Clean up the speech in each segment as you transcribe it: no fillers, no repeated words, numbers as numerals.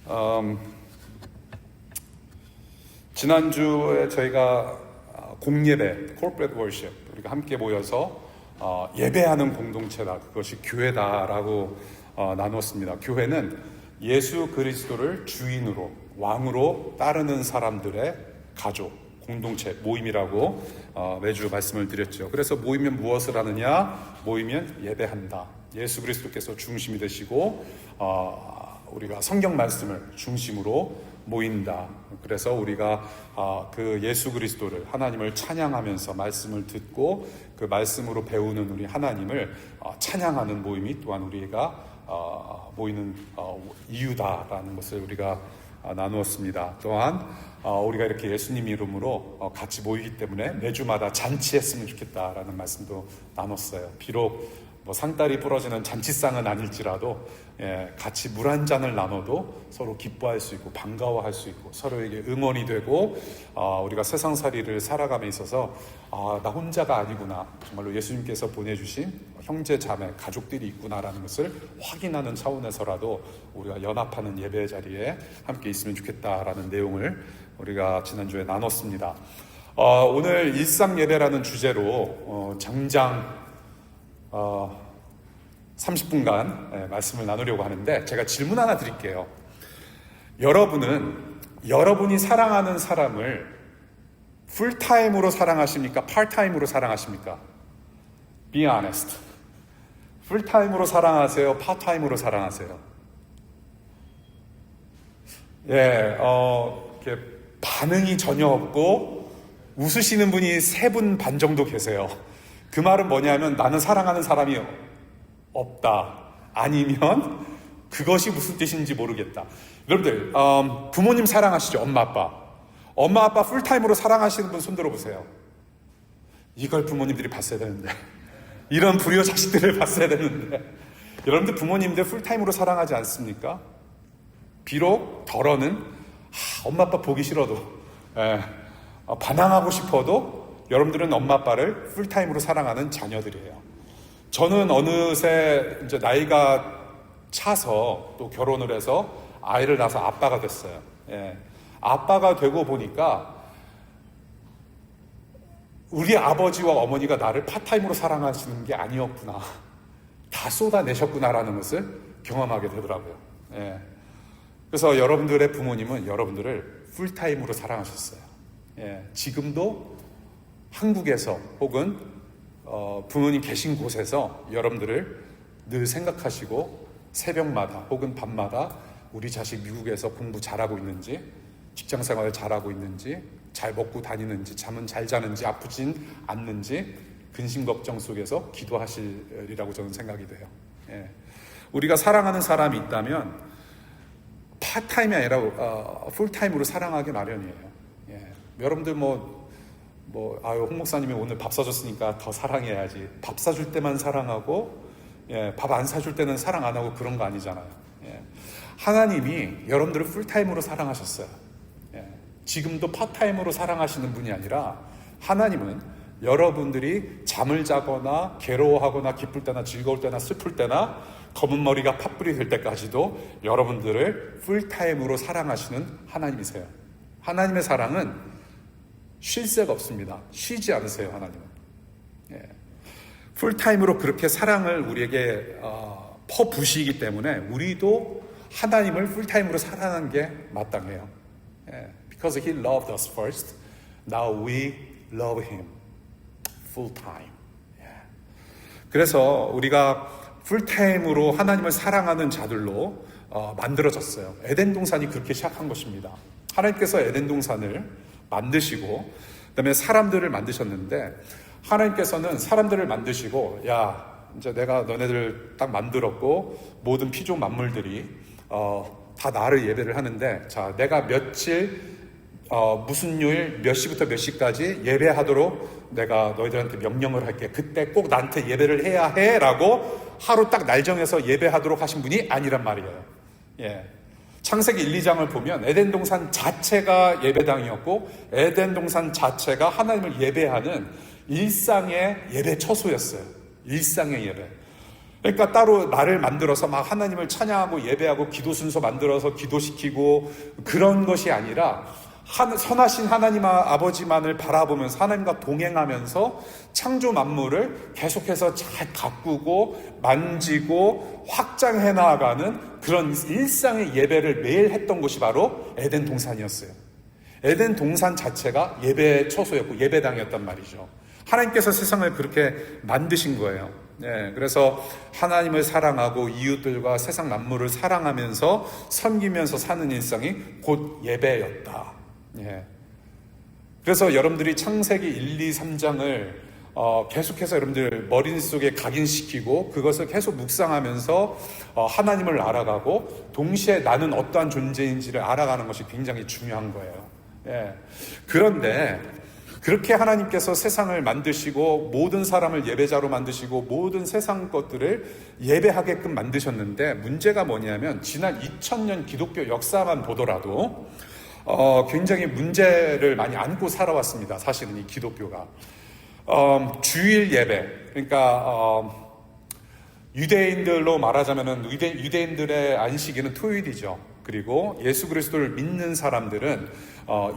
음, 지난주에 저희가 공예배, corporate worship, 우리가 함께 모여서 예배하는 공동체다, 그것이 교회다라고 나눴습니다. 교회는 예수 그리스도를 주인으로, 왕으로 따르는 사람들의 가족, 공동체, 모임이라고 매주 말씀을 드렸죠. 그래서 모이면 무엇을 하느냐? 모이면 예배한다. 예수 그리스도께서 중심이 되시고 우리가 성경 말씀을 중심으로 모인다. 그래서 우리가 그 예수 그리스도를, 하나님을 찬양하면서 말씀을 듣고 그 말씀으로 배우는 우리 하나님을 찬양하는 모임이 또한 우리가 모이는 이유다라는 것을 우리가 나누었습니다. 또한 우리가 이렇게 예수님 이름으로 같이 모이기 때문에 매주마다 잔치했으면 좋겠다라는 말씀도 나눴어요. 비록 상다리 부러지는 잔치상은 아닐지라도 같이 물 한 잔을 나눠도 서로 기뻐할 수 있고 반가워할 수 있고 서로에게 응원이 되고 우리가 세상살이를 살아감에 있어서 나 혼자가 아니구나, 정말로 예수님께서 보내주신 형제 자매 가족들이 있구나라는 것을 확인하는 차원에서라도 우리가 연합하는 예배 자리에 함께 있으면 좋겠다라는 내용을 우리가 지난주에 나눴습니다. 오늘 일상 예배라는 주제로 장장 30분간 말씀을 나누려고 하는데, 제가 질문 하나 드릴게요. 여러분이 사랑하는 사람을 풀타임으로 사랑하십니까? 파트타임으로 사랑하십니까? Be honest. 풀타임으로 사랑하세요? 파트타임으로 사랑하세요? 이렇게 반응이 전혀 없고 웃으시는 분이 3분 반 정도 계세요. 그 말은 뭐냐면 나는 사랑하는 사람이 없다, 아니면 그것이 무슨 뜻인지 모르겠다. 여러분들 부모님 사랑하시죠? 엄마 아빠 풀타임으로 사랑하시는 분 손들어 보세요. 이걸 부모님들이 봤어야 되는데, 이런 불효 자식들을 봤어야 되는데. 여러분들 부모님들 풀타임으로 사랑하지 않습니까? 비록 덜어는 엄마 아빠 보기 싫어도 반항하고 싶어도 여러분들은 엄마 아빠를 풀타임으로 사랑하는 자녀들이에요. 저는 어느새 이제 나이가 차서 또 결혼을 해서 아이를 낳아서 아빠가 됐어요. 아빠가 되고 보니까 우리 아버지와 어머니가 나를 파타임으로 사랑하시는 게 아니었구나, 다 쏟아내셨구나라는 것을 경험하게 되더라고요. 그래서 여러분들의 부모님은 여러분들을 풀타임으로 사랑하셨어요. 지금도 한국에서 혹은 부모님 계신 곳에서 여러분들을 늘 생각하시고 새벽마다 혹은 밤마다 우리 자식 미국에서 공부 잘하고 있는지, 직장생활 잘하고 있는지, 잘 먹고 다니는지, 잠은 잘 자는지, 아프진 않는지 근심 걱정 속에서 기도하시리라고 저는 생각이 돼요. 우리가 사랑하는 사람이 있다면 파트타임이 아니라 풀타임으로 사랑하기 마련이에요. 여러분들 홍 목사님이 오늘 밥 사줬으니까 더 사랑해야지, 밥 사줄 때만 사랑하고 밥 안 사줄 때는 사랑 안 하고 그런 거 아니잖아요. 하나님이 여러분들을 풀타임으로 사랑하셨어요. 지금도 파트타임으로 사랑하시는 분이 아니라, 하나님은 여러분들이 잠을 자거나 괴로워하거나 기쁠 때나 즐거울 때나 슬플 때나 검은 머리가 팥불이 될 때까지도 여러분들을 풀타임으로 사랑하시는 하나님이세요. 하나님의 사랑은 쉴 새가 없습니다. 쉬지 않으세요, 하나님은. 풀타임으로 그렇게 사랑을 우리에게 퍼부으시기 때문에 우리도 하나님을 풀타임으로 사랑하는 게 마땅해요. Because He loved us first, now we love Him full time. 그래서 우리가 풀타임으로 하나님을 사랑하는 자들로 만들어졌어요. 에덴 동산이 그렇게 시작한 것입니다. 하나님께서 에덴 동산을 만드시고 그다음에 사람들을 만드셨는데, 하나님께서는 사람들을 만드시고 이제 내가 너네들 딱 만들었고 모든 피조 만물들이 다 나를 예배를 하는데, 자, 내가 며칠 무슨 요일 몇 시부터 몇 시까지 예배하도록 내가 너희들한테 명령을 할게. 그때 꼭 나한테 예배를 해야 해 라고 하루 딱 날 정해서 예배하도록 하신 분이 아니란 말이에요. 창세기 1, 2장을 보면 에덴 동산 자체가 예배당이었고, 에덴 동산 자체가 하나님을 예배하는 일상의 예배 처소였어요. 일상의 예배. 그러니까 따로 말을 만들어서 막 하나님을 찬양하고 예배하고 기도 순서 만들어서 기도시키고 그런 것이 아니라 선하신 하나님 아버지만을 바라보면서 하나님과 동행하면서 창조 만물을 계속해서 잘 가꾸고 만지고 확장해 나가는 그런 일상의 예배를 매일 했던 곳이 바로 에덴 동산이었어요. 에덴 동산 자체가 예배의 처소였고 예배당이었단 말이죠. 하나님께서 세상을 그렇게 만드신 거예요. 그래서 하나님을 사랑하고 이웃들과 세상 만물을 사랑하면서 섬기면서 사는 일상이 곧 예배였다. 그래서 여러분들이 창세기 1, 2, 3장을 계속해서 여러분들 머릿속에 각인시키고 그것을 계속 묵상하면서 하나님을 알아가고 동시에 나는 어떠한 존재인지를 알아가는 것이 굉장히 중요한 거예요. 그런데 그렇게 하나님께서 세상을 만드시고 모든 사람을 예배자로 만드시고 모든 세상 것들을 예배하게끔 만드셨는데 문제가 뭐냐면 지난 2000년 기독교 역사만 보더라도 굉장히 문제를 많이 안고 살아왔습니다. 사실은 이 기독교가 주일 예배, 그러니까 유대인들로 말하자면은 유대인들의 안식일은 토요일이죠. 그리고 예수 그리스도를 믿는 사람들은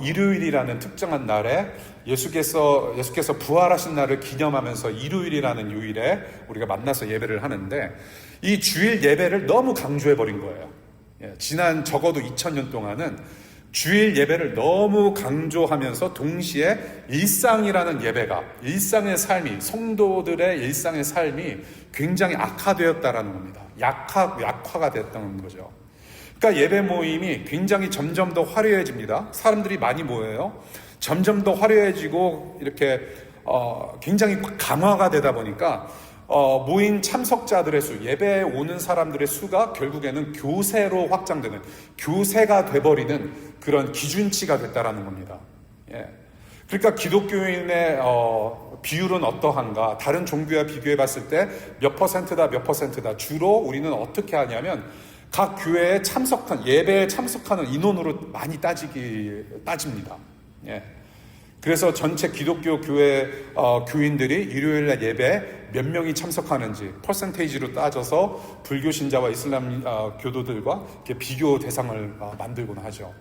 일요일이라는 특정한 날에 예수께서 부활하신 날을 기념하면서 일요일이라는 요일에 우리가 만나서 예배를 하는데 이 주일 예배를 너무 강조해 버린 거예요. 지난 적어도 2000년 동안은 주일 예배를 너무 강조하면서 동시에 일상이라는 예배가, 일상의 삶이, 성도들의 일상의 삶이 굉장히 악화되었다라는 겁니다. 약화가 됐다는 거죠. 그러니까 예배 모임이 굉장히 점점 더 화려해집니다. 사람들이 많이 모여요. 점점 더 화려해지고 이렇게 굉장히 강화가 되다 보니까 모인 참석자들의 수, 예배에 오는 사람들의 수가 결국에는 교세로 확장되는, 교세가 돼버리는 그런 기준치가 됐다라는 겁니다. 그러니까 기독교인의 비율은 어떠한가? 다른 종교와 비교해 봤을 때 몇 퍼센트다, 몇 퍼센트다. 주로 우리는 어떻게 하냐면 각 교회에 예배에 참석하는 인원으로 많이 따집니다. 그래서 전체 기독교 교회 교인들이 일요일날 예배 몇 명이 참석하는지 퍼센테이지로 따져서 불교 신자와 이슬람 교도들과 이렇게 비교 대상을 만들곤 하죠.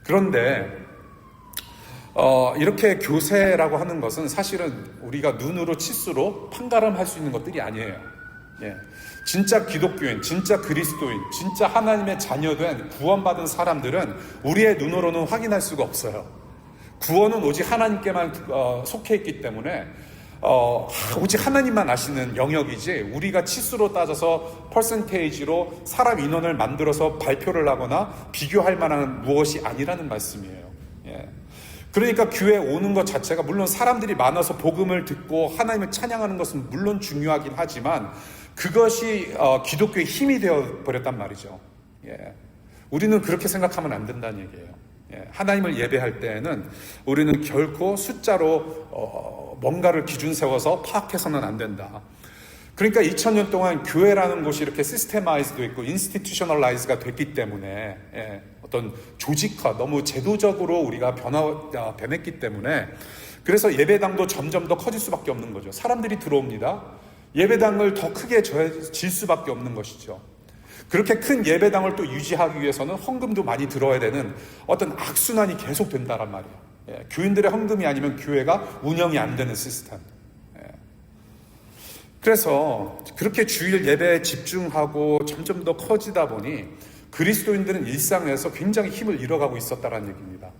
그런데 이렇게 교세라고 하는 것은 사실은 우리가 눈으로 치수로 판가름할 수 있는 것들이 아니에요. 진짜 기독교인, 진짜 그리스도인, 진짜 하나님의 자녀된 구원받은 사람들은 우리의 눈으로는 확인할 수가 없어요. 구원은 오직 하나님께만 속해 있기 때문에 오직 하나님만 아시는 영역이지 우리가 치수로 따져서 퍼센테이지로 사람 인원을 만들어서 발표를 하거나 비교할 만한 무엇이 아니라는 말씀이에요. 그러니까 교회에 오는 것 자체가 물론 사람들이 많아서 복음을 듣고 하나님을 찬양하는 것은 물론 중요하긴 하지만 그것이 기독교의 힘이 되어버렸단 말이죠. 우리는 그렇게 생각하면 안 된다는 얘기예요. 하나님을 예배할 때에는 우리는 결코 숫자로 뭔가를 기준 세워서 파악해서는 안 된다. 그러니까 2000년 동안 교회라는 곳이 이렇게 시스테마이즈도 있고 인스티튜셔널라이즈가 됐기 때문에 어떤 조직화, 너무 제도적으로 우리가 변했기 때문에 그래서 예배당도 점점 더 커질 수밖에 없는 거죠. 사람들이 들어옵니다. 예배당을 더 크게 질 수밖에 없는 것이죠. 그렇게 큰 예배당을 또 유지하기 위해서는 헌금도 많이 들어야 되는 어떤 악순환이 계속 된다란 말이에요. 교인들의 헌금이 아니면 교회가 운영이 안 되는 시스템. 그래서 그렇게 주일 예배에 집중하고 점점 더 커지다 보니 그리스도인들은 일상에서 굉장히 힘을 잃어가고 있었다는 얘기입니다.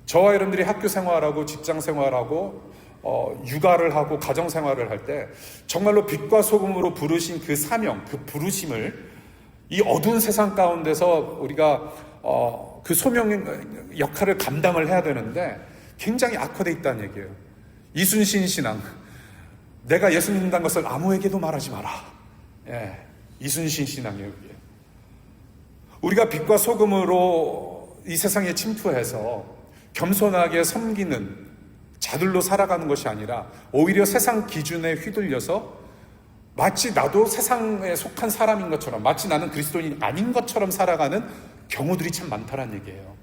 저와 여러분들이 학교 생활하고 직장 생활하고 육아를 하고 가정 생활을 할 때 정말로 빛과 소금으로 부르신 그 사명, 그 부르심을 이 어두운 세상 가운데서 우리가 그 소명 역할을 감당을 해야 되는데 굉장히 악화되어 있다는 얘기예요. 이순신 신앙, 내가 예수 믿는다는 것을 아무에게도 말하지 마라. 이순신 신앙이에요. 그게. 우리가 빛과 소금으로 이 세상에 침투해서 겸손하게 섬기는 자들로 살아가는 것이 아니라 오히려 세상 기준에 휘둘려서 마치 나도 세상에 속한 사람인 것처럼, 마치 나는 그리스도인이 아닌 것처럼 살아가는 경우들이 참 많다는 얘기예요.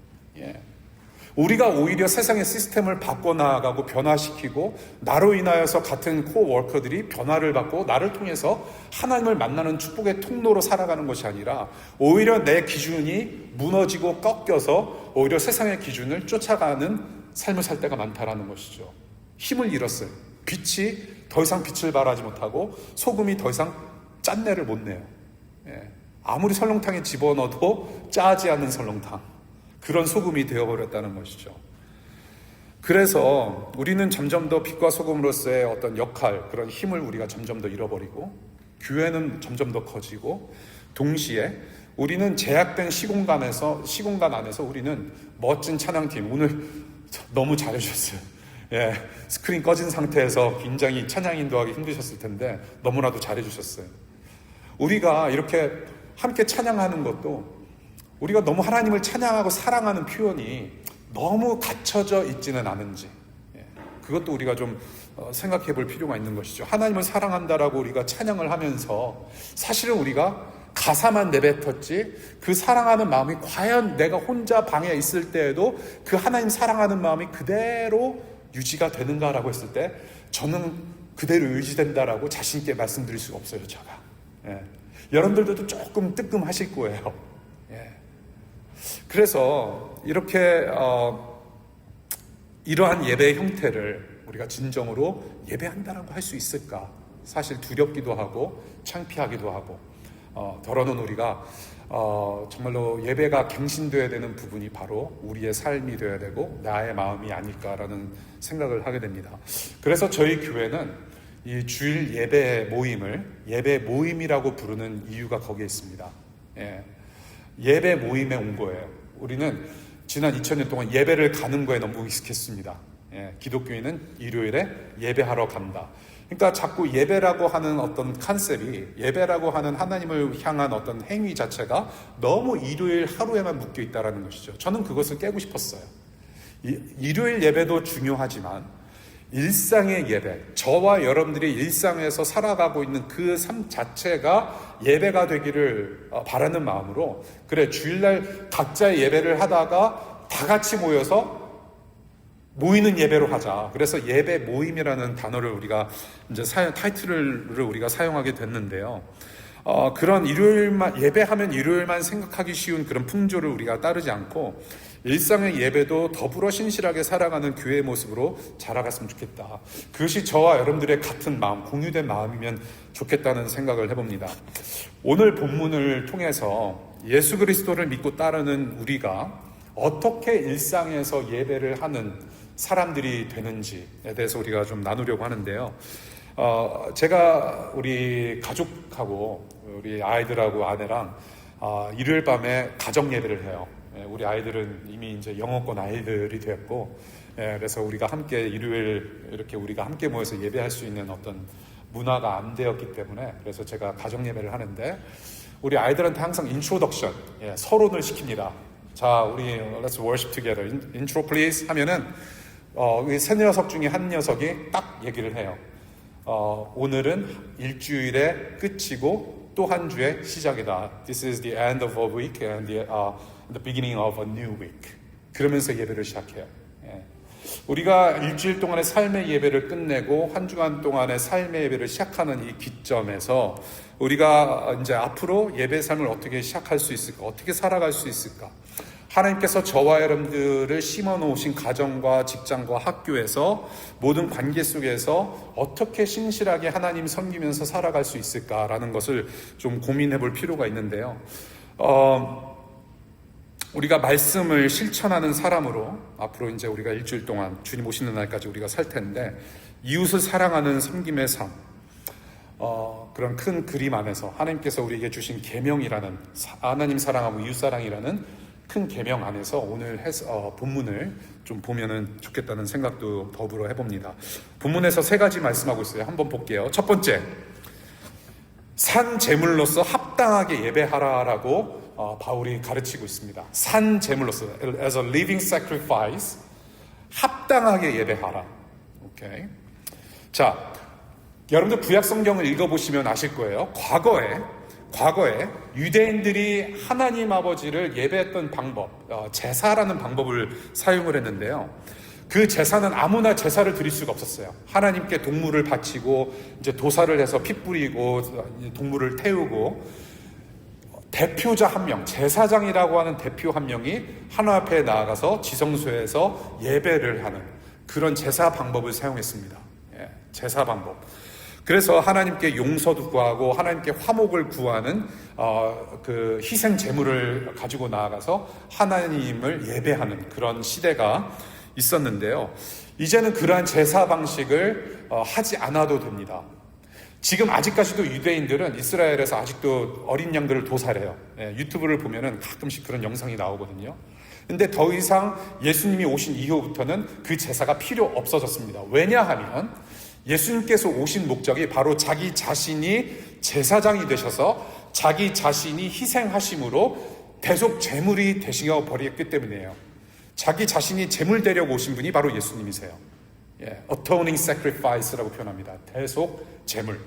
우리가 오히려 세상의 시스템을 바꿔나가고 변화시키고 나로 인하여서 같은 코워커들이 변화를 받고 나를 통해서 하나님을 만나는 축복의 통로로 살아가는 것이 아니라 오히려 내 기준이 무너지고 꺾여서 오히려 세상의 기준을 쫓아가는 삶을 살 때가 많다라는 것이죠. 힘을 잃었어요. 빛이 더 이상 빛을 발하지 못하고 소금이 더 이상 짠내를 못 내요. 아무리 설렁탕에 집어넣어도 짜지 않는 설렁탕. 그런 소금이 되어버렸다는 것이죠. 그래서 우리는 점점 더 빛과 소금으로서의 어떤 역할, 그런 힘을 우리가 점점 더 잃어버리고 교회는 점점 더 커지고 동시에 우리는 제약된 시공간 안에서 우리는 멋진 찬양팀, 오늘 너무 잘해주셨어요. 스크린 꺼진 상태에서 굉장히 찬양 인도하기 힘드셨을 텐데 너무나도 잘해주셨어요. 우리가 이렇게 함께 찬양하는 것도 우리가 너무 하나님을 찬양하고 사랑하는 표현이 너무 갖춰져 있지는 않은지 그것도 우리가 좀 생각해 볼 필요가 있는 것이죠. 하나님을 사랑한다라고 우리가 찬양을 하면서 사실은 우리가 가사만 내뱉었지 그 사랑하는 마음이 과연 내가 혼자 방에 있을 때에도 그 하나님 사랑하는 마음이 그대로 유지가 되는가라고 했을 때 저는 그대로 유지된다라고 자신 있게 말씀드릴 수가 없어요. 제가 여러분들도 조금 뜨끔하실 거예요. 그래서 이렇게 이러한 예배의 형태를 우리가 진정으로 예배한다라고 할 수 있을까? 사실 두렵기도 하고 창피하기도 하고 더러는 우리가 정말로 예배가 갱신되어야 되는 부분이 바로 우리의 삶이 되어야 되고 나의 마음이 아닐까라는 생각을 하게 됩니다. 그래서 저희 교회는 이 주일 예배 모임을 예배 모임이라고 부르는 이유가 거기에 있습니다. 예배 모임에 온 거예요. 우리는 지난 2000년 동안 예배를 가는 거에 너무 익숙했습니다. 기독교인은 일요일에 예배하러 간다. 그러니까 자꾸 예배라고 하는 어떤 컨셉이 예배라고 하는 하나님을 향한 어떤 행위 자체가 너무 일요일 하루에만 묶여 있다는 것이죠. 저는 그것을 깨고 싶었어요. 일요일 예배도 중요하지만 일상의 예배, 저와 여러분들이 일상에서 살아가고 있는 그 삶 자체가 예배가 되기를 바라는 마음으로 그래 주일날 각자의 예배를 하다가 다 같이 모여서 모이는 예배로 하자. 그래서 예배 모임이라는 단어를 우리가 이제 타이틀을 우리가 사용하게 됐는데요. 그런 일요일만 예배하면 일요일만 생각하기 쉬운 그런 풍조를 우리가 따르지 않고 일상의 예배도 더불어 신실하게 살아가는 교회의 모습으로 자라갔으면 좋겠다. 그것이 저와 여러분들의 같은 마음, 공유된 마음이면 좋겠다는 생각을 해봅니다. 오늘 본문을 통해서 예수 그리스도를 믿고 따르는 우리가 어떻게 일상에서 예배를 하는 사람들이 되는지에 대해서 우리가 좀 나누려고 하는데요. 제가 우리 가족하고 우리 아이들하고 아내랑 일요일 밤에 가정 예배를 해요. 우리 아이들은 이미 이제 영어권 아이들이 되었고, 그래서 우리가 함께 일요일 이렇게 우리가 함께 모여서 예배할 수 있는 어떤 문화가 안 되었기 때문에 그래서 제가 가정 예배를 하는데 우리 아이들한테 항상 인트로덕션, 서론을 시킵니다. 자, 우리 let's worship together. intro please 하면은 세 녀석 중에 한 녀석이 딱 얘기를 해요. 오늘은 일주일의 끝이고 또 한 주의 시작이다. This is the end of a week and the beginning of a new week. 그러면서 예배를 시작해요. 우리가 일주일 동안의 삶의 예배를 끝내고 한 주간 동안의 삶의 예배를 시작하는 이 기점에서 우리가 이제 앞으로 예배 삶을 어떻게 시작할 수 있을까? 어떻게 살아갈 수 있을까? 하나님께서 저와 여러분들을 심어 놓으신 가정과 직장과 학교에서 모든 관계 속에서 어떻게 신실하게 하나님 섬기면서 살아갈 수 있을까라는 것을 좀 고민해 볼 필요가 있는데요. 우리가 말씀을 실천하는 사람으로 앞으로 이제 우리가 일주일 동안 주님 오시는 날까지 우리가 살 텐데 이웃을 사랑하는 섬김의 삶, 그런 큰 그림 안에서 하나님께서 우리에게 주신 계명이라는 하나님 사랑하고 이웃 사랑이라는 큰 계명 안에서 오늘 본문을 좀 보면은 좋겠다는 생각도 더불어 해봅니다. 본문에서 세 가지 말씀하고 있어요. 한번 볼게요. 첫 번째, 산 제물로서 합당하게 예배하라라고 바울이 가르치고 있습니다. 산 제물로서 as a living sacrifice 합당하게 예배하라. 오케이. 자, 여러분들 구약 성경을 읽어보시면 아실 거예요. 과거에 유대인들이 하나님 아버지를 예배했던 방법, 제사라는 방법을 사용을 했는데요. 그 제사는 아무나 제사를 드릴 수가 없었어요. 하나님께 동물을 바치고 이제 도살을 해서 피 뿌리고 동물을 태우고, 대표자 한 명, 제사장이라고 하는 대표 한 명이 하나님 앞에 나아가서 지성소에서 예배를 하는 그런 제사 방법을 사용했습니다. 제사 방법. 그래서 하나님께 용서도 구하고 하나님께 화목을 구하는 그 희생 제물을 가지고 나아가서 하나님을 예배하는 그런 시대가 있었는데요. 이제는 그러한 제사 방식을 하지 않아도 됩니다. 지금 아직까지도 유대인들은 이스라엘에서 아직도 어린 양들을 도살해요. 유튜브를 보면은 가끔씩 그런 영상이 나오거든요. 근데 더 이상 예수님이 오신 이후부터는 그 제사가 필요 없어졌습니다. 왜냐하면 예수님께서 오신 목적이 바로 자기 자신이 제사장이 되셔서 자기 자신이 희생하심으로 대속 제물이 되시어 버렸기 때문이에요. 자기 자신이 제물 되려고 오신 분이 바로 예수님이세요. atoning sacrifice라고 표현합니다. 대속 제물.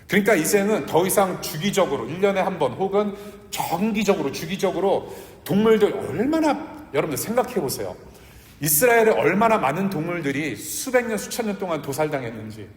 그러니까 이제는 더 이상 주기적으로 1년에 한 번 혹은 정기적으로 주기적으로 동물들 얼마나, 여러분들 생각해 보세요. 이스라엘에 얼마나 많은 동물들이 수백 년 수천 년 동안 도살당했는지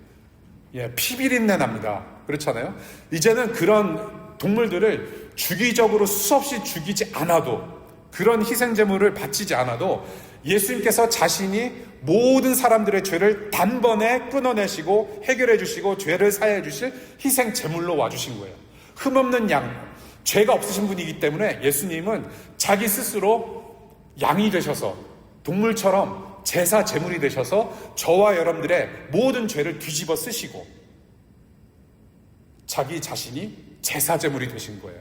피비린내 납니다. 그렇잖아요. 이제는 그런 동물들을 주기적으로 수없이 죽이지 않아도, 그런 희생제물을 바치지 않아도 예수님께서 자신이 모든 사람들의 죄를 단번에 끊어내시고 해결해 주시고 죄를 사해 주실 희생제물로 와주신 거예요. 흠없는 양, 죄가 없으신 분이기 때문에 예수님은 자기 스스로 양이 되셔서 동물처럼 제사 제물이 되셔서 저와 여러분들의 모든 죄를 뒤집어 쓰시고 자기 자신이 제사 제물이 되신 거예요.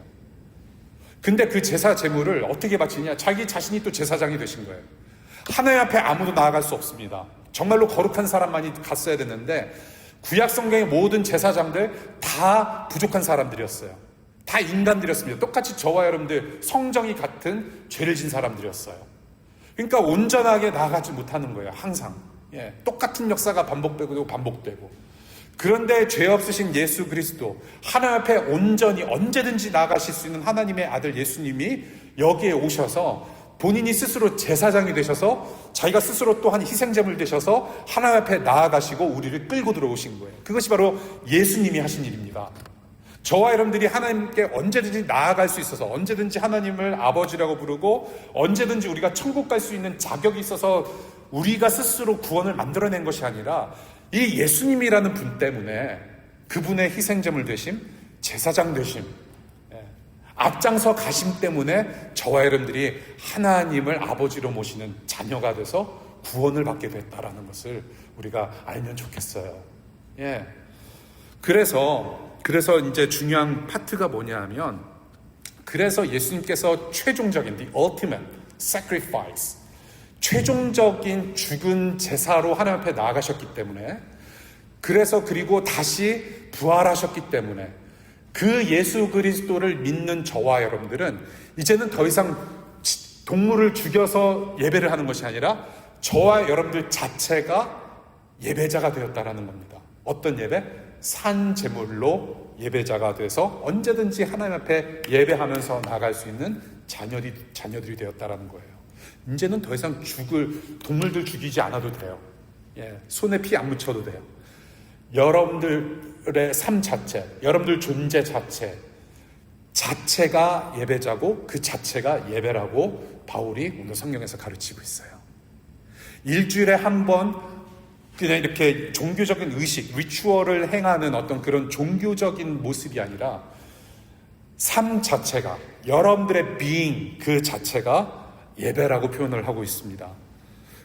근데 그 제사 제물을 어떻게 바치냐? 자기 자신이 또 제사장이 되신 거예요. 하나님 앞에 아무도 나아갈 수 없습니다. 정말로 거룩한 사람만이 갔어야 됐는데 구약 성경의 모든 제사장들 다 부족한 사람들이었어요. 다 인간들이었습니다. 똑같이 저와 여러분들 성정이 같은 죄를 진 사람들이었어요. 그러니까 온전하게 나아가지 못하는 거예요. 항상 똑같은 역사가 반복되고 반복되고. 그런데 죄 없으신 예수 그리스도, 하나님 앞에 온전히 언제든지 나아가실 수 있는 하나님의 아들 예수님이 여기에 오셔서 본인이 스스로 제사장이 되셔서 자기가 스스로 또한 희생제물 되셔서 하나님 앞에 나아가시고 우리를 끌고 들어오신 거예요. 그것이 바로 예수님이 하신 일입니다. 저와 여러분들이 하나님께 언제든지 나아갈 수 있어서, 언제든지 하나님을 아버지라고 부르고 언제든지 우리가 천국 갈 수 있는 자격이 있어서 우리가 스스로 구원을 만들어낸 것이 아니라 이 예수님이라는 분 때문에, 그분의 희생제물 되심, 제사장 되심, 앞장서 가심 때문에 저와 여러분들이 하나님을 아버지로 모시는 자녀가 돼서 구원을 받게 됐다라는 것을 우리가 알면 좋겠어요. 그래서 이제 중요한 파트가 뭐냐 하면, 그래서 예수님께서 최종적인 the ultimate sacrifice, 최종적인 죽은 제사로 하나님 앞에 나아가셨기 때문에, 그래서 그리고 다시 부활하셨기 때문에 그 예수 그리스도를 믿는 저와 여러분들은 이제는 더 이상 동물을 죽여서 예배를 하는 것이 아니라 저와 여러분들 자체가 예배자가 되었다라는 겁니다. 어떤 예배? 산 제물로 예배자가 돼서 언제든지 하나님 앞에 예배하면서 나갈 수 있는 자녀들이 되었다라는 거예요. 이제는 더 이상 동물들 죽이지 않아도 돼요. 손에 피 안 묻혀도 돼요. 여러분들의 삶 자체, 여러분들 존재 자체가 예배자고 그 자체가 예배라고 바울이 오늘 성경에서 가르치고 있어요. 일주일에 한 번 그냥 이렇게 종교적인 의식, 리추얼을 행하는 어떤 그런 종교적인 모습이 아니라 삶 자체가, 여러분들의 being 그 자체가 예배라고 표현을 하고 있습니다.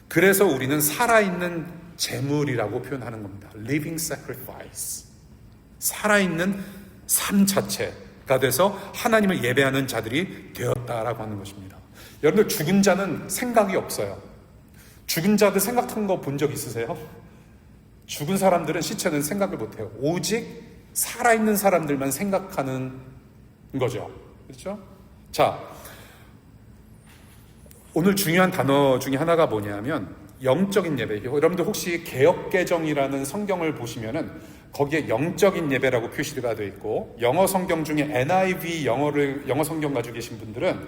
그래서 우리는 살아있는 제물이라고 표현하는 겁니다. Living sacrifice. 살아있는 삶 자체가 돼서 하나님을 예배하는 자들이 되었다라고 하는 것입니다. 여러분들, 죽은 자는 생각이 없어요. 죽은 자들 생각한 거 본 적 있으세요? 죽은 사람들은, 시체는 생각을 못해요. 오직 살아있는 사람들만 생각하는 거죠. 그렇죠? 자, 오늘 중요한 단어 중에 하나가 뭐냐면 영적인 예배. 여러분들 혹시 개역개정이라는 성경을 보시면은 거기에 영적인 예배라고 표시가 되어 있고, 영어 성경 중에 NIV 영어 성경 가지고 계신 분들은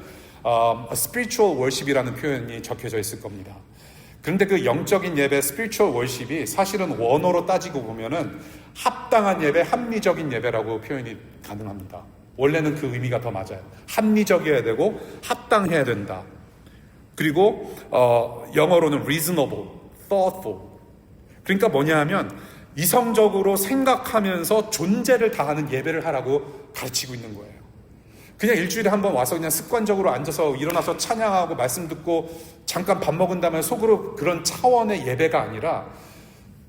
spiritual worship이라는 표현이 적혀져 있을 겁니다. 그런데 그 영적인 예배, spiritual worship이 사실은 원어로 따지고 보면은 합당한 예배, 합리적인 예배라고 표현이 가능합니다. 원래는 그 의미가 더 맞아요. 합리적이어야 되고 합당해야 된다. 그리고 영어로는 reasonable, thoughtful. 그러니까 뭐냐 하면 이성적으로 생각하면서 존재를 다하는 예배를 하라고 가르치고 있는 거예요. 그냥 일주일에 한 번 와서 그냥 습관적으로 앉아서 일어나서 찬양하고 말씀 듣고 잠깐 밥 먹은 다음에 속으로 그런 차원의 예배가 아니라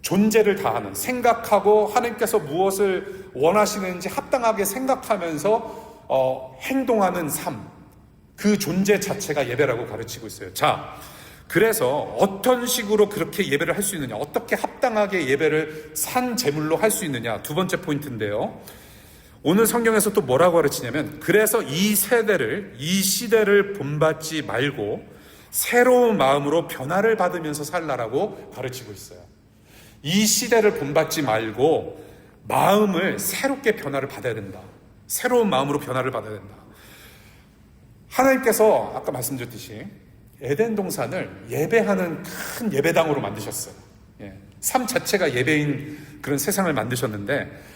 존재를 다하는, 생각하고 하나님께서 무엇을 원하시는지 합당하게 생각하면서 행동하는 삶, 그 존재 자체가 예배라고 가르치고 있어요. 자, 그래서 어떤 식으로 그렇게 예배를 할 수 있느냐, 어떻게 합당하게 예배를 산 제물로 할 수 있느냐, 두 번째 포인트인데요. 오늘 성경에서 또 뭐라고 가르치냐면, 그래서 이 시대를 본받지 말고 새로운 마음으로 변화를 받으면서 살라라고 가르치고 있어요. 이 시대를 본받지 말고 마음을 새롭게 변화를 받아야 된다. 새로운 마음으로 변화를 받아야 된다. 하나님께서 아까 말씀드렸듯이 에덴 동산을 예배하는 큰 예배당으로 만드셨어요. 삶 자체가 예배인 그런 세상을 만드셨는데,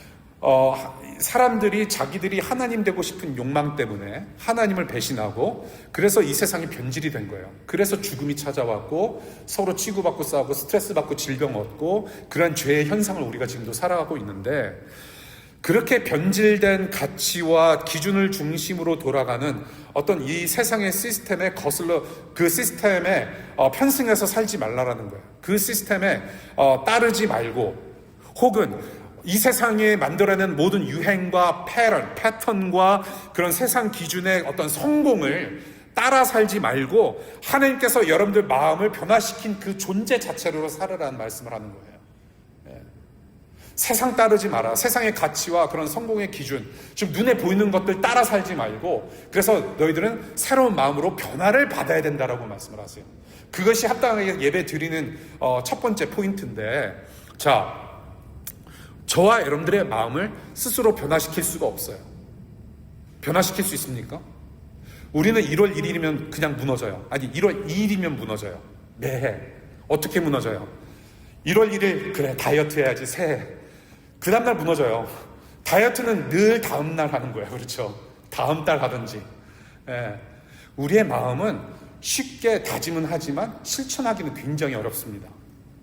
사람들이 자기들이 하나님 되고 싶은 욕망 때문에 하나님을 배신하고, 그래서 이 세상이 변질이 된 거예요. 그래서 죽음이 찾아왔고, 서로 치고받고 싸우고 스트레스 받고 질병 얻고, 그런 죄의 현상을 우리가 지금도 살아가고 있는데, 그렇게 변질된 가치와 기준을 중심으로 돌아가는 어떤 이 세상의 시스템에 거슬러, 그 시스템에 편승해서 살지 말라라는 거예요. 그 시스템에 따르지 말고, 혹은 이 세상에 만들어낸 모든 유행과 패턴과 그런 세상 기준의 어떤 성공을 따라 살지 말고 하나님께서 여러분들 마음을 변화시킨 그 존재 자체로 살으라는 말씀을 하는 거예요. 세상 따르지 마라. 세상의 가치와 그런 성공의 기준, 지금 눈에 보이는 것들 따라 살지 말고, 그래서 너희들은 새로운 마음으로 변화를 받아야 된다라고 말씀을 하세요. 그것이 합당하게 예배 드리는 첫 번째 포인트인데, 자, 저와 여러분들의 마음을 스스로 변화시킬 수가 없어요. 변화시킬 수 있습니까? 우리는 1월 1일이면 그냥 무너져요. 아니, 1월 2일이면 무너져요. 매해. 어떻게 무너져요? 1월 1일, 그래, 다이어트 해야지, 새해. 그 다음날 무너져요. 다이어트는 늘 다음날 하는 거예요. 그렇죠? 다음 달 하든지. 우리의 마음은 쉽게 다짐은 하지만 실천하기는 굉장히 어렵습니다.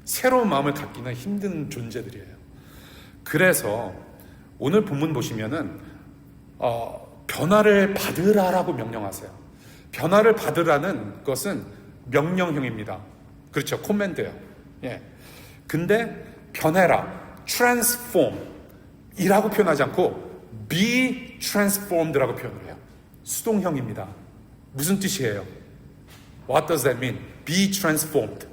새로운 마음을 갖기는 힘든 존재들이에요. 그래서 오늘 본문 보시면은 변화를 받으라라고 명령하세요. 변화를 받으라는 것은 명령형입니다. 그렇죠? 코맨드예요. 근데 변해라, transform 이라고 표현하지 않고 be transformed라고 표현을 해요. 수동형입니다. 무슨 뜻이에요? What does that mean? Be transformed.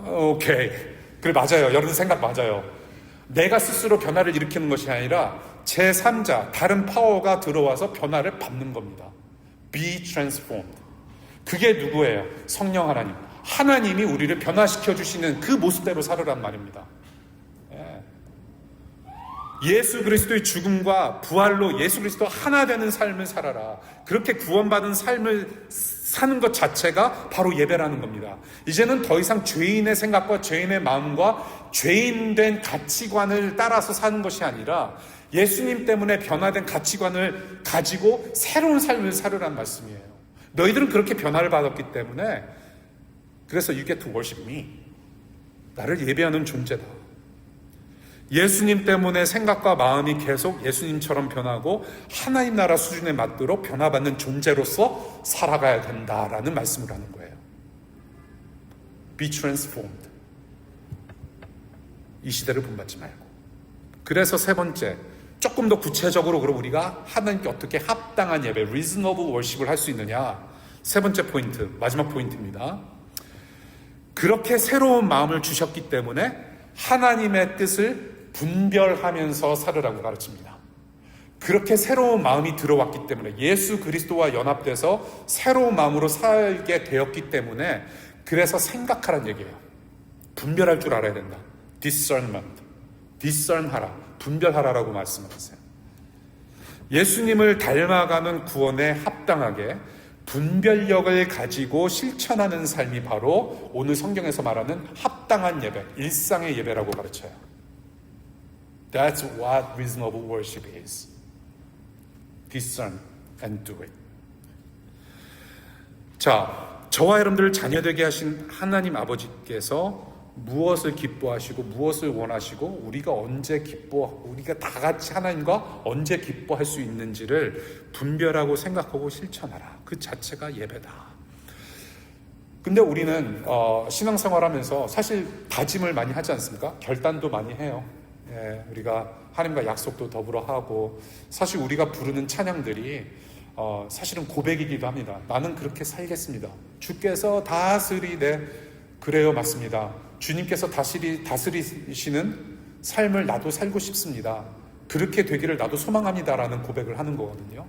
오케이. 그래, 맞아요. 여러분 생각 맞아요. 내가 스스로 변화를 일으키는 것이 아니라 제3자, 다른 파워가 들어와서 변화를 받는 겁니다. Be transformed. 그게 누구예요? 성령 하나님. 하나님이 우리를 변화시켜 주시는 그 모습대로 살으란 말입니다. 예수 그리스도의 죽음과 부활로 예수 그리스도 하나 되는 삶을 살아라. 그렇게 구원받은 삶을 사는 것 자체가 바로 예배라는 겁니다. 이제는 더 이상 죄인의 생각과 죄인의 마음과 죄인된 가치관을 따라서 사는 것이 아니라 예수님 때문에 변화된 가치관을 가지고 새로운 삶을 살으란 말씀이에요. 너희들은 그렇게 변화를 받았기 때문에, 그래서 you get to worship me. 나를 예배하는 존재다. 예수님 때문에 생각과 마음이 계속 예수님처럼 변하고 하나님 나라 수준에 맞도록 변화받는 존재로서 살아가야 된다라는 말씀을 하는 거예요. Be transformed. 이 시대를 본받지 말고. 그래서 세 번째, 조금 더 구체적으로 그럼 우리가 하나님께 어떻게 합당한 예배, reasonable worship을 할 수 있느냐. 세 번째 포인트, 마지막 포인트입니다. 그렇게 새로운 마음을 주셨기 때문에 하나님의 뜻을 분별하면서 살으라고 가르칩니다. 그렇게 새로운 마음이 들어왔기 때문에, 예수 그리스도와 연합돼서 새로운 마음으로 살게 되었기 때문에, 그래서 생각하라는 얘기예요. 분별할 줄 알아야 된다. discernment. discern하라. 분별하라라고 말씀하세요. 예수님을 닮아가는 구원에 합당하게 분별력을 가지고 실천하는 삶이 바로 오늘 성경에서 말하는 합당한 예배, 일상의 예배라고 가르쳐요. That's what reasonable worship is. Discern and do it. 자, 저와 여러분들을 자녀되게 하신 하나님 아버지께서 무엇을 기뻐하시고 무엇을 원하시고 우리가 다 같이 하나님과 언제 기뻐할 수 있는지를 분별하고 생각하고 실천하라. 그 자체가 예배다. 근데 우리는 신앙생활하면서 사실 다짐을 많이 하지 않습니까? 결단도 많이 해요. 예, 우리가 하나님과 약속도 더불어 하고, 사실 우리가 부르는 찬양들이 사실은 고백이기도 합니다. 나는 그렇게 살겠습니다. 주께서 다스리되, 그래요, 맞습니다. 주님께서 다스리시는 삶을 나도 살고 싶습니다. 그렇게 되기를 나도 소망합니다라는 고백을 하는 거거든요.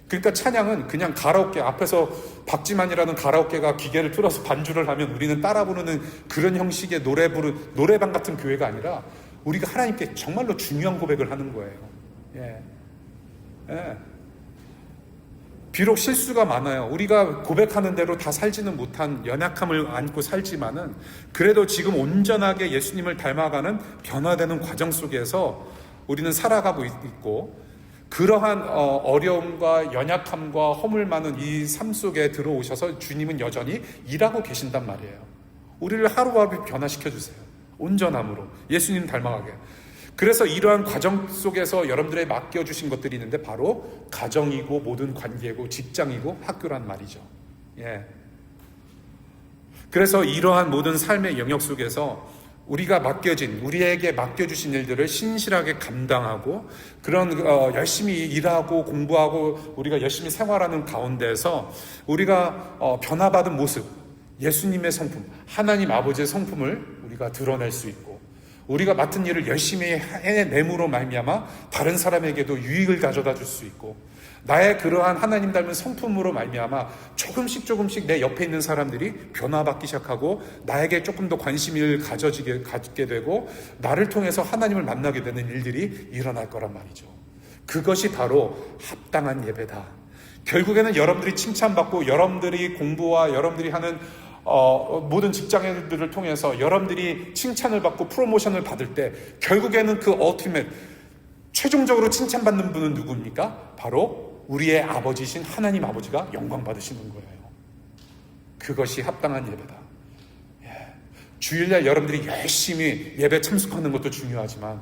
그러니까 찬양은 그냥 가라오케 앞에서 박지만이라는 가라오케가 기계를 틀어서 반주를 하면 우리는 따라 부르는 그런 형식의 노래방 같은 교회가 아니라 우리가 하나님께 정말로 중요한 고백을 하는 거예요. 예. 예. 비록 실수가 많아요. 우리가 고백하는 대로 다 살지는 못한 연약함을 안고 살지만은 그래도 지금 온전하게 예수님을 닮아가는 변화되는 과정 속에서 우리는 살아가고 있고, 그러한 어려움과 연약함과 허물 많은 이 삶 속에 들어오셔서 주님은 여전히 일하고 계신단 말이에요. 우리를 하루하루 변화시켜 주세요. 온전함으로 예수님 닮아가게. 그래서 이러한 과정 속에서 여러분들의 맡겨주신 것들이 있는데 바로 가정이고 모든 관계고 직장이고 학교란 말이죠. 예. 그래서 이러한 모든 삶의 영역 속에서 우리에게 맡겨주신 일들을 신실하게 감당하고, 그런 열심히 일하고 공부하고 우리가 열심히 생활하는 가운데서 우리가 변화받은 모습, 예수님의 성품, 하나님 아버지의 성품을 우리가 드러낼 수 있고, 우리가 맡은 일을 열심히 해냄으로 말미암아 다른 사람에게도 유익을 가져다 줄 수 있고, 나의 그러한 하나님 닮은 성품으로 말미암아 조금씩 내 옆에 있는 사람들이 변화받기 시작하고 나에게 조금 더 관심을 갖게 되고 나를 통해서 하나님을 만나게 되는 일들이 일어날 거란 말이죠. 그것이 바로 합당한 예배다. 결국에는 여러분들이 칭찬받고 여러분들이 공부와 여러분들이 하는 모든 직장인들을 통해서 여러분들이 칭찬을 받고 프로모션을 받을 때 결국에는 그 최종적으로 칭찬받는 분은 누구입니까? 바로 우리의 아버지신 하나님 아버지가 영광 받으시는 거예요. 그것이 합당한 예배다. 예. 주일날 여러분들이 열심히 예배 참석하는 것도 중요하지만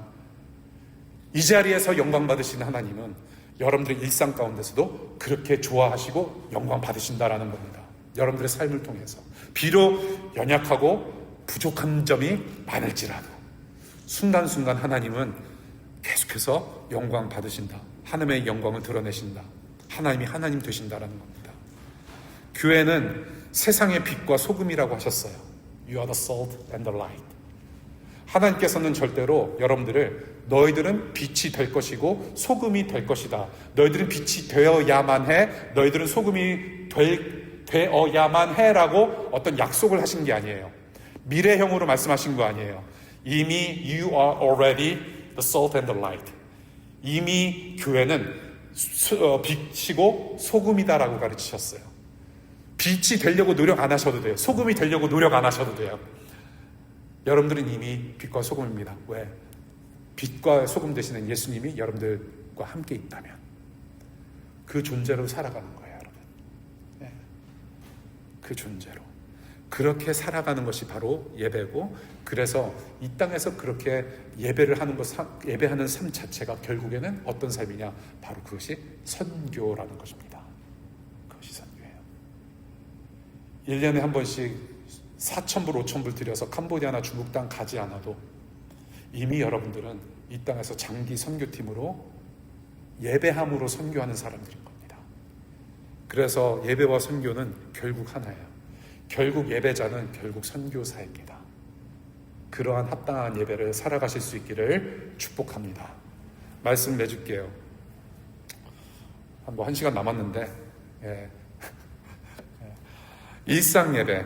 이 자리에서 영광 받으시는 하나님은 여러분들의 일상 가운데서도 그렇게 좋아하시고 영광 받으신다라는 겁니다. 여러분들의 삶을 통해서 비록 연약하고 부족한 점이 많을지라도 순간순간 하나님은 계속해서 영광 받으신다. 하나님의 영광을 드러내신다. 하나님이 하나님 되신다라는 겁니다. 교회는 세상의 빛과 소금이라고 하셨어요. You are the salt and the light. 하나님께서는 절대로 여러분들을 너희들은 빛이 될 것이고 소금이 될 것이다. 너희들은 빛이 되어야만 해. 너희들은 소금이 되어야만 해라고 어떤 약속을 하신 게 아니에요. 미래형으로 말씀하신 거 아니에요. 이미 you are already the salt and the light. 이미 교회는 빛이고 소금이다라고 가르치셨어요. 빛이 되려고 노력 안 하셔도 돼요. 소금이 되려고 노력 안 하셔도 돼요. 여러분들은 이미 빛과 소금입니다. 왜? 빛과 소금 되시는 예수님이 여러분들과 함께 있다면 그 존재로 살아가는 거예요, 여러분. 네. 그 존재로. 그렇게 살아가는 것이 바로 예배고, 그래서 이 땅에서 그렇게 예배하는 삶 자체가 결국에는 어떤 삶이냐? 바로 그것이 선교라는 것입니다. 그것이 선교예요. 1년에 한 번씩 4,000불, 5,000불 들여서 캄보디아나 중국 땅 가지 않아도 이미 여러분들은 이 땅에서 장기 선교팀으로 예배함으로 선교하는 사람들인 겁니다. 그래서 예배와 선교는 결국 하나예요. 결국 예배자는 결국 선교사입니다. 그러한 합당한 예배를 살아가실 수 있기를 축복합니다. 말씀 내줄게요. 한 1시간 남았는데 일상 예배.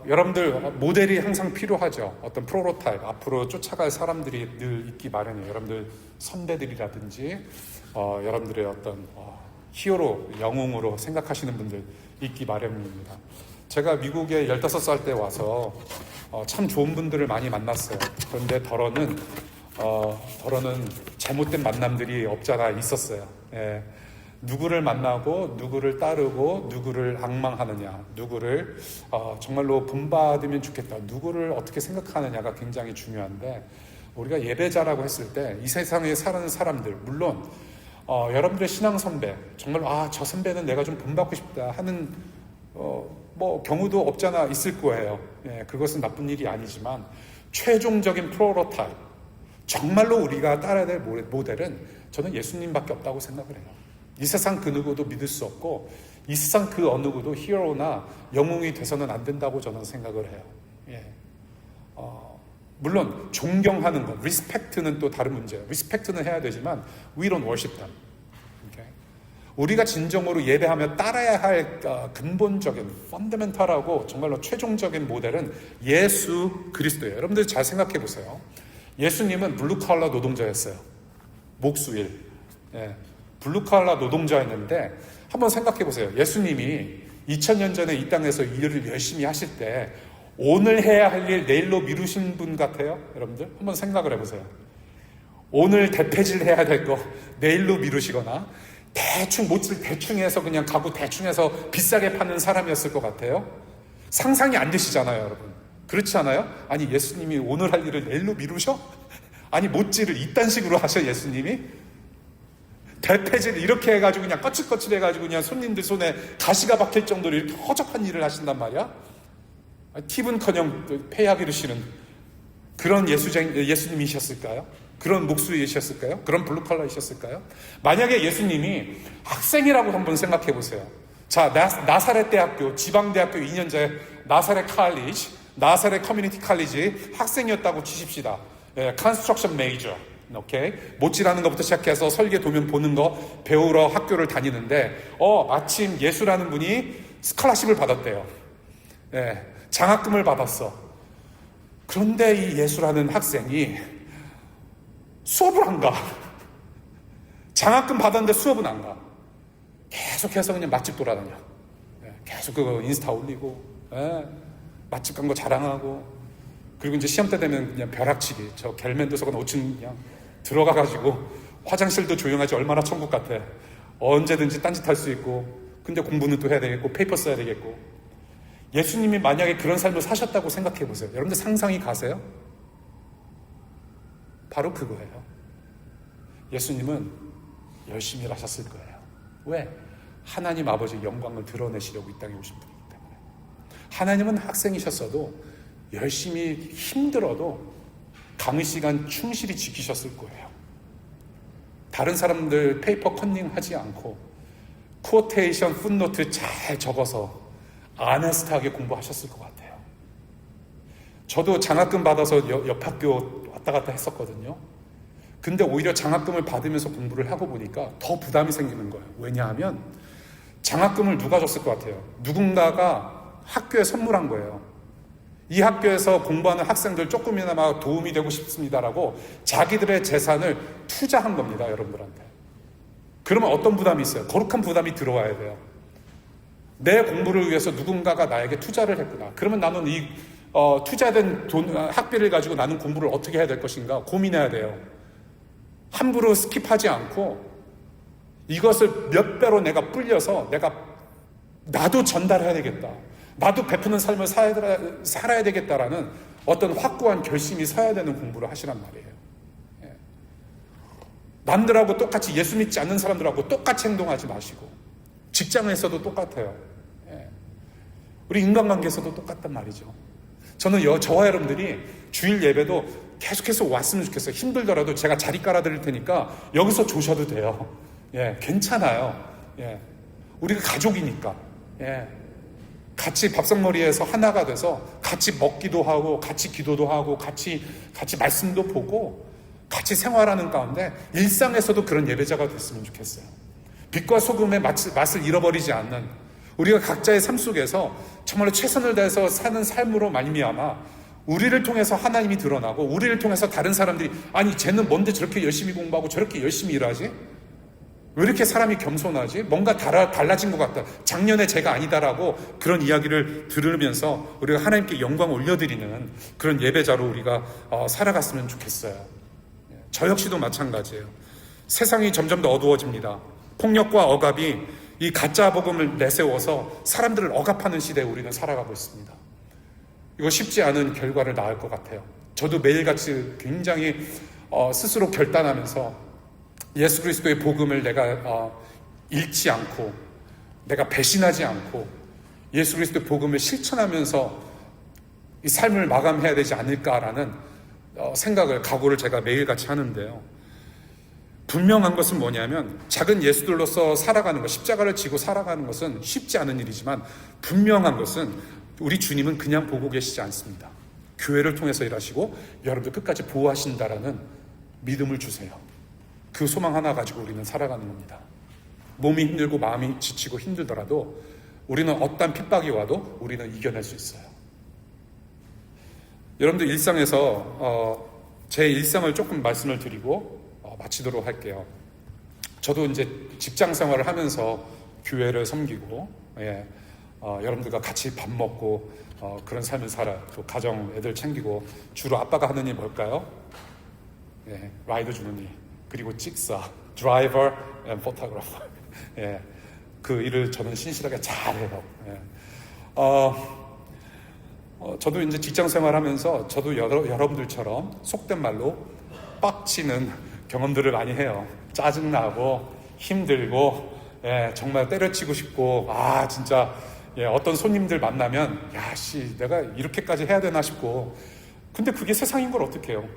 여러분들 모델이 항상 필요하죠. 어떤 프로토타입, 앞으로 쫓아갈 사람들이 늘 있기 마련이에요. 여러분들 선배들이라든지 여러분들의 어떤 히어로, 영웅으로 생각하시는 분들 있기 마련입니다. 제가 미국에 15살 때 와서 참 좋은 분들을 많이 만났어요. 그런데 덜어는 잘못된 만남들이 없잖아 있었어요. 예. 누구를 만나고 누구를 따르고 누구를 앙망하느냐, 누구를 정말로 본받으면 좋겠다, 누구를 어떻게 생각하느냐가 굉장히 중요한데, 우리가 예배자라고 했을 때 이 세상에 사는 사람들, 물론 여러분들의 신앙 선배, 정말로 저 선배는 내가 좀 본받고 싶다 하는 뭐 경우도 없잖아 있을 거예요. 예, 그것은 나쁜 일이 아니지만 최종적인 프로토타입, 정말로 우리가 따라야 될 모델은 저는 예수님밖에 없다고 생각을 해요. 이 세상 그 누구도 믿을 수 없고 이 세상 그 어느 누구도 히어로나 영웅이 돼서는 안 된다고 저는 생각을 해요. 예. 물론 존경하는 것, 리스펙트는 또 다른 문제예요. 리스펙트는 해야 되지만 we don't worship them. Okay? 우리가 진정으로 예배하며 따라야 할 근본적인 펀더멘탈하고 정말로 최종적인 모델은 예수 그리스도예요. 여러분들 잘 생각해 보세요. 예수님은 블루칼라 노동자였어요. 목수일. 예. 블루칼라 노동자였는데 한번 생각해 보세요. 예수님이 2000년 전에 이 땅에서 일을 열심히 하실 때 오늘 해야 할 일 내일로 미루신 분 같아요? 여러분들 한번 생각을 해보세요. 오늘 대패질 해야 될 거 내일로 미루시거나 대충 못질 대충 해서 그냥 가구 대충 해서 비싸게 파는 사람이었을 것 같아요? 상상이 안 되시잖아요, 여러분. 그렇지 않아요? 아니, 예수님이 오늘 할 일을 내일로 미루셔? 아니, 못질을 이딴 식으로 하셔, 예수님이? 대패질 이렇게 해가지고 그냥 거칠거칠 해가지고 그냥 손님들 손에 가시가 박힐 정도로 이렇게 허접한 일을 하신단 말이야? 팁은커녕 패하기도 싫은 그런 예수님이셨을까요? 그런 목수이셨을까요? 그런 블루칼라이셨을까요? 만약에 예수님이 학생이라고 한번 생각해 보세요. 자, 나사렛 대학교, 지방대학교 2년제 나사렛 칼리지, 나사렛 커뮤니티 칼리지 학생이었다고 치십시다. 컨스트럭션 메이저. 오케이. 못질하는 것부터 시작해서 설계 도면 보는 거 배우러 학교를 다니는데 마침 예수라는 분이 스칼라십을 받았대요. 예, 장학금을 받았어. 그런데 이 예수라는 학생이 수업을 안 가. 장학금 받았는데 수업은 안 가. 계속해서 그냥 맛집 돌아다녀. 예, 계속 그거 인스타 올리고, 예, 맛집 간 거 자랑하고, 그리고 이제 시험 때 되면 그냥 벼락치기. 저 겔맨 도서관 5층 그냥 들어가가지고 화장실도 조용하지 얼마나 천국 같아. 언제든지 딴짓할 수 있고, 근데 공부는 또 해야 되겠고, 페이퍼 써야 되겠고. 예수님이 만약에 그런 삶을 사셨다고 생각해 보세요. 여러분들 상상이 가세요? 바로 그거예요. 예수님은 열심히 하셨을 거예요. 왜? 하나님 아버지의 영광을 드러내시려고 이 땅에 오신 분이기 때문에. 하나님은 학생이셨어도 열심히 힘들어도 강의 시간 충실히 지키셨을 거예요. 다른 사람들 페이퍼 컨닝하지 않고 쿼테이션, 풋노트 잘 적어서 아네스트하게 공부하셨을 것 같아요. 저도 장학금 받아서 옆 학교 왔다 갔다 했었거든요. 근데 오히려 장학금을 받으면서 공부를 하고 보니까 더 부담이 생기는 거예요. 왜냐하면 장학금을 누가 줬을 것 같아요? 누군가가 학교에 선물한 거예요. 이 학교에서 공부하는 학생들 조금이나마 도움이 되고 싶습니다라고 자기들의 재산을 투자한 겁니다, 여러분들한테. 그러면 어떤 부담이 있어요? 거룩한 부담이 들어와야 돼요. 내 공부를 위해서 누군가가 나에게 투자를 했구나. 그러면 나는 이 투자된 학비를 가지고 나는 공부를 어떻게 해야 될 것인가 고민해야 돼요. 함부로 스킵하지 않고 이것을 몇 배로 내가 불려서 나도 전달해야 되겠다. 나도 베푸는 삶을 살아야 되겠다라는 어떤 확고한 결심이 서야 되는 공부를 하시란 말이에요. 예. 남들하고 똑같이 예수 믿지 않는 사람들하고 똑같이 행동하지 마시고 직장에서도 똑같아요. 예. 우리 인간관계에서도 똑같단 말이죠. 저는 저와 여러분들이 주일 예배도 계속해서 왔으면 좋겠어요. 힘들더라도 제가 자리 깔아드릴 테니까 여기서 조셔도 돼요. 예, 괜찮아요. 예. 우리가 가족이니까. 예. 같이 밥상머리에서 하나가 돼서 같이 먹기도 하고 같이 기도도 하고 같이 말씀도 보고 같이 생활하는 가운데 일상에서도 그런 예배자가 됐으면 좋겠어요. 빛과 소금의 맛을 잃어버리지 않는 우리가 각자의 삶 속에서 정말로 최선을 다해서 사는 삶으로 말미암아 우리를 통해서 하나님이 드러나고 우리를 통해서 다른 사람들이 아니 쟤는 뭔데 저렇게 열심히 공부하고 저렇게 열심히 일하지? 왜 이렇게 사람이 겸손하지? 뭔가 달라진 것 같다. 작년에 제가 아니다라고 그런 이야기를 들으면서 우리가 하나님께 영광 올려드리는 그런 예배자로 우리가 살아갔으면 좋겠어요. 저 역시도 마찬가지예요. 세상이 점점 더 어두워집니다. 폭력과 억압이 이 가짜 복음을 내세워서 사람들을 억압하는 시대에 우리는 살아가고 있습니다. 이거 쉽지 않은 결과를 낳을 것 같아요. 저도 매일같이 굉장히 스스로 결단하면서 예수 그리스도의 복음을 내가 잃지 않고 내가 배신하지 않고 예수 그리스도의 복음을 실천하면서 이 삶을 마감해야 되지 않을까라는 각오를 제가 매일같이 하는데요. 분명한 것은 뭐냐면 작은 예수들로서 살아가는 것, 십자가를 지고 살아가는 것은 쉽지 않은 일이지만 분명한 것은 우리 주님은 그냥 보고 계시지 않습니다. 교회를 통해서 일하시고 여러분들 끝까지 보호하신다라는 믿음을 주세요. 그 소망 하나 가지고 우리는 살아가는 겁니다. 몸이 힘들고 마음이 지치고 힘들더라도 우리는 어떤 핍박이 와도 우리는 이겨낼 수 있어요. 여러분들 일상에서 제 일상을 조금 말씀을 드리고 마치도록 할게요. 저도 이제 직장 생활을 하면서 교회를 섬기고 여러분들과 같이 밥 먹고 그런 삶을 살아요. 또 가정 애들 챙기고 주로 아빠가 하는 일 뭘까요? 라이드 주는 일 그리고 찍사 드라이버 앤 포토그래퍼 그 일을 저는 신실하게 잘해요. 저도 이제 직장 생활하면서 저도 여러분들처럼 속된 말로 빡치는 경험들을 많이 해요. 짜증나고 힘들고 정말 때려치고 싶고 진짜 어떤 손님들 만나면 내가 이렇게까지 해야 되나 싶고 근데 그게 세상인 걸 어떻게 해요?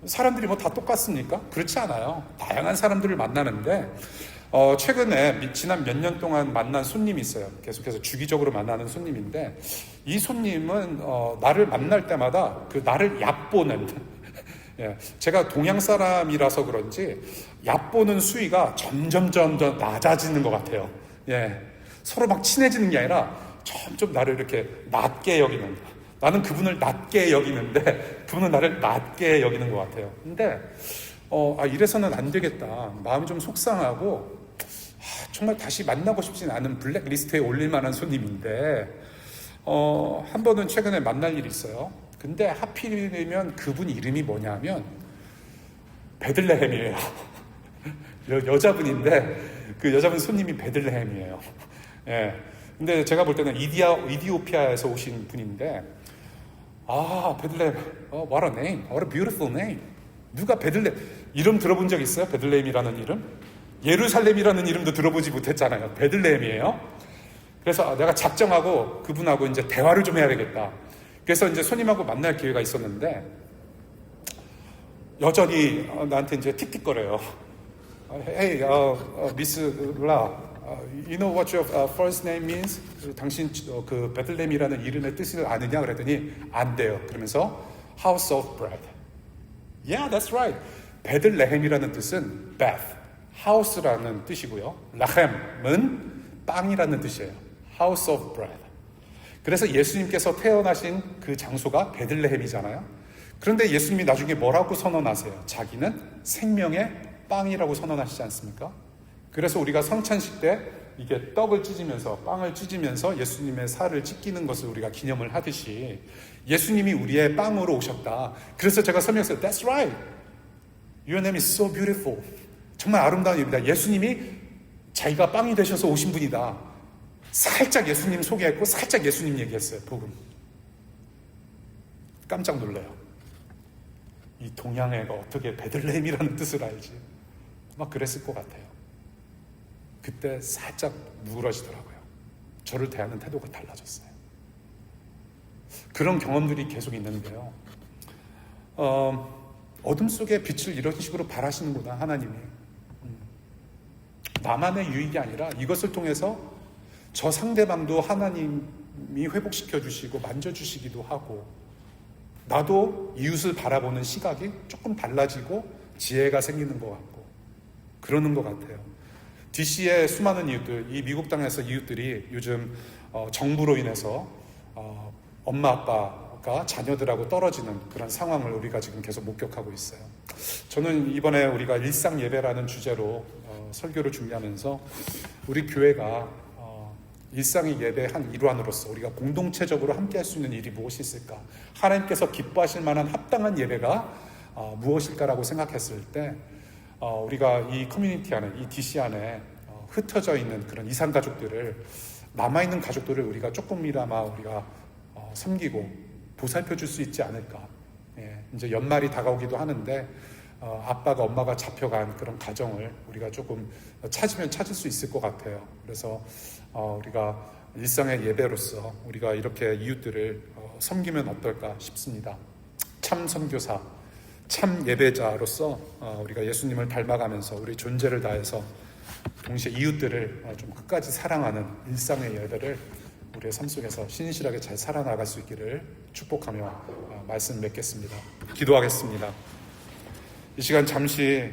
사람들이 뭐 다 똑같습니까? 그렇지 않아요. 다양한 사람들을 만나는데 최근에 지난 몇 년 동안 만난 손님이 있어요. 계속해서 주기적으로 만나는 손님인데 이 손님은 나를 만날 때마다 그 나를 얕보는 제가 동양 사람이라서 그런지 얕보는 수위가 점점 낮아지는 것 같아요. 서로 막 친해지는 게 아니라 점점 나를 이렇게 낮게 여기는, 나는 그분을 낮게 여기는데 그분은 나를 낮게 여기는 것 같아요. 근데 이래서는 안 되겠다. 마음이 좀 속상하고 정말 다시 만나고 싶진 않은 블랙리스트에 올릴 만한 손님인데 한 번은 최근에 만날 일이 있어요. 근데 하필이면 그분 이름이 뭐냐면 베들레헴이에요. 여자분인데 그 여자분 손님이 베들레헴이에요. 근데 제가 볼 때는 이디오피아에서 오신 분인데 베들레헴, what a name, what a beautiful name. 누가 베들레헴 이름 들어본 적 있어요? 베들레헴이라는 이름? 예루살렘이라는 이름도 들어보지 못했잖아요. 베들레헴이에요. 그래서 내가 작정하고 그분하고 이제 대화를 좀 해야 되겠다. 그래서 이제 손님하고 만날 기회가 있었는데 여전히 나한테 이제 틱틱거려요. Hey, Miss La, you know what your first name means? 당신 그 베들레헴이라는 이름의 뜻을 아느냐? 그랬더니 안 돼요. 그러면서 House of Bread. Yeah, that's right. 베들레헴이라는 뜻은 Beth, House라는 뜻이고요. 라헴은 빵이라는 뜻이에요. House of Bread. 그래서 예수님께서 태어나신 그 장소가 베들레헴이잖아요. 그런데 예수님이 나중에 뭐라고 선언하세요? 자기는 생명의 빵이라고 선언하시지 않습니까? 그래서 우리가 성찬식 때 이게 빵을 찢으면서 예수님의 살을 찢기는 것을 우리가 기념을 하듯이 예수님이 우리의 빵으로 오셨다. 그래서 제가 설명했어요. That's right. Your name is so beautiful. 정말 아름다운 일입니다. 예수님이 자기가 빵이 되셔서 오신 분이다. 살짝 예수님 소개했고 살짝 예수님 얘기했어요. 복음. 깜짝 놀라요. 이 동양애가 어떻게 베들레헴이라는 뜻을 알지? 막 그랬을 것 같아요. 그때 살짝 누그러지더라고요. 저를 대하는 태도가 달라졌어요. 그런 경험들이 계속 있는데요. 어둠 속에 빛을 이런 식으로 발하시는구나, 하나님이. 나만의 유익이 아니라 이것을 통해서 저 상대방도 하나님이 회복시켜 주시고 만져주시기도 하고 나도 이웃을 바라보는 시각이 조금 달라지고 지혜가 생기는 것 같고 그러는 것 같아요. DC의 수많은 이웃들, 이 미국 땅에서 이웃들이 요즘 정부로 인해서 엄마 아빠가 자녀들하고 떨어지는 그런 상황을 우리가 지금 계속 목격하고 있어요. 저는 이번에 우리가 일상 예배라는 주제로 설교를 준비하면서 우리 교회가 일상의 예배의 한 일환으로서 우리가 공동체적으로 함께 할 수 있는 일이 무엇이 있을까? 하나님께서 기뻐하실 만한 합당한 예배가 무엇일까라고 생각했을 때 우리가 이 커뮤니티 안에, 이 DC 안에 흩어져 있는 그런 이산 가족들을, 남아있는 가족들을 우리가 조금이나마 우리가 섬기고 보살펴 줄 수 있지 않을까. 이제 연말이 다가오기도 하는데 아빠가 엄마가 잡혀간 그런 가정을 우리가 조금 찾으면 찾을 수 있을 것 같아요. 그래서 우리가 일상의 예배로서 우리가 이렇게 이웃들을 섬기면 어떨까 싶습니다. 참 선교사, 참 예배자로서 우리가 예수님을 닮아가면서 우리 존재를 다해서 동시에 이웃들을 좀 끝까지 사랑하는 일상의 예배를 우리의 삶 속에서 신실하게 잘 살아나갈 수 있기를 축복하며 말씀 맺겠습니다. 기도하겠습니다. 이 시간 잠시